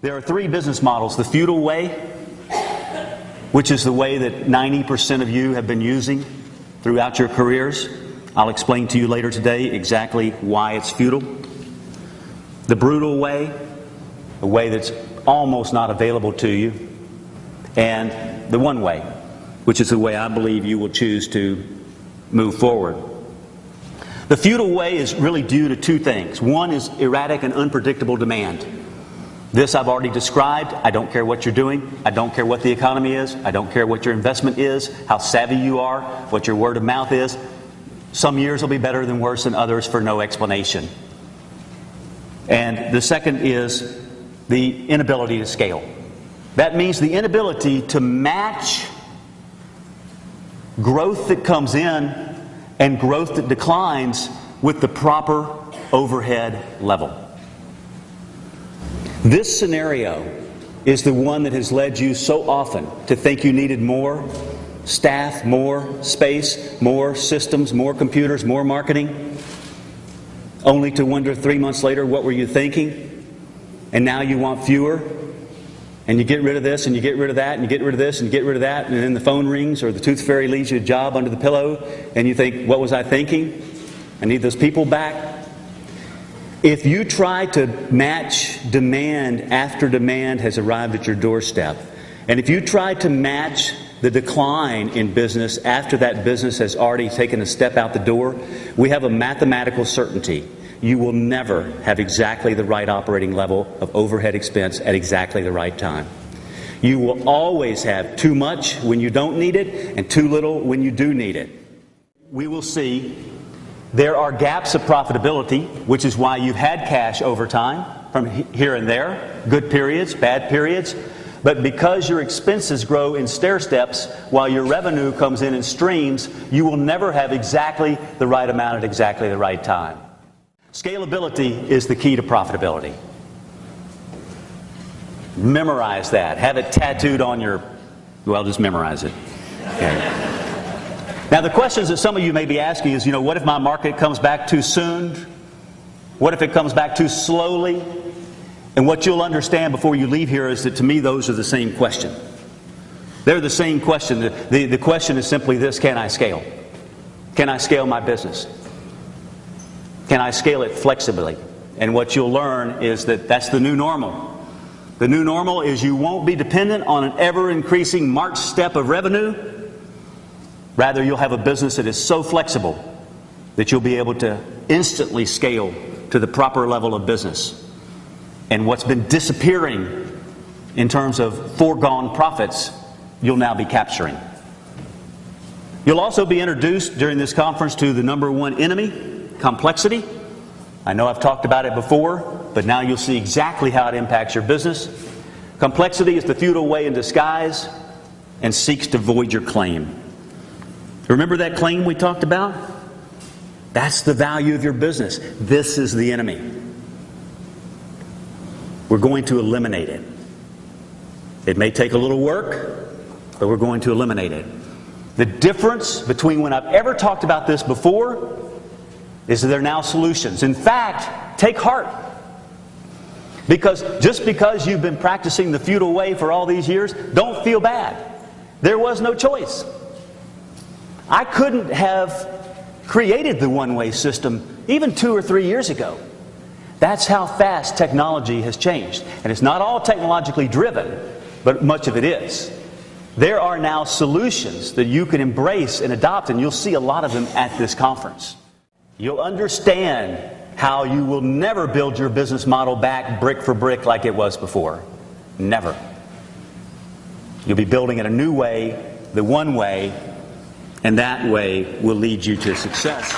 There are three business models. The Futile Way, which is the way that 90% of you have been using throughout your careers. I'll explain to you later today exactly why it's futile. The Brutal Way, a way that's almost not available to you. And the One Way, which is the way I believe you will choose to move forward. The Futile Way is really due to two things. One is erratic and unpredictable demand. This I've already described. I don't care what you're doing. I don't care what the economy is. I don't care what your investment is, how savvy you are, what your word of mouth is. Some years will be better than worse than others for no explanation. And the second is the inability to scale. That means the inability to match growth that comes in and growth that declines with the proper overhead level. This scenario is the one that has led you so often to think you needed more staff, more space, more systems, more computers, more marketing, only to wonder 3 months later, what were you thinking? And now you want fewer, and you get rid of this, and you get rid of that, and you get rid of this, and you get rid of that, and then the phone rings, or the tooth fairy leaves you a job under the pillow, and you think, what was I thinking? I need those people back. If you try to match demand after demand has arrived at your doorstep, and if you try to match the decline in business after that business has already taken a step out the door, we have a mathematical certainty. You will never have exactly the right operating level of overhead expense at exactly the right time. You will always have too much when you don't need it and too little when you do need it. We will see there are gaps of profitability, which is why you've had cash over time from here and there, good periods, bad periods. But because your expenses grow in stair steps while your revenue comes in streams, you will never have exactly the right amount at exactly the right time. Scalability is the key to profitability. Memorize that. Have it tattooed on your, well, just memorize it. Okay. Now, the questions that some of you may be asking is, what if my market comes back too soon? What if it comes back too slowly? And what you'll understand before you leave here is that, to me, those are the same question. They're the same question. The question is simply this: can I scale? Can I scale my business? Can I scale it flexibly? And what you'll learn is that that's the new normal. The new normal is you won't be dependent on an ever-increasing march step of revenue. Rather, you'll have a business that is so flexible that you'll be able to instantly scale to the proper level of business. And what's been disappearing in terms of foregone profits, you'll now be capturing. You'll also be introduced during this conference to the number one enemy, complexity. I know I've talked about it before, but now you'll see exactly how it impacts your business. Complexity is the futile way in disguise and seeks to void your claim. Remember that claim we talked about? That's the value of your business. This is the enemy. We're going to eliminate it. It may take a little work, but we're going to eliminate it. The difference between when I've ever talked about this before is that there are now solutions. In fact, take heart. Because just because you've been practicing the futile way for all these years, don't feel bad. There was no choice. I couldn't have created the one-way system even 2 or 3 years ago. That's how fast technology has changed. And it's not all technologically driven, but much of it is. There are now solutions that you can embrace and adopt, and you'll see a lot of them at this conference. You'll understand how you will never build your business model back brick for brick like it was before. Never. You'll be building it a new way, the one way, and that way will lead you to success.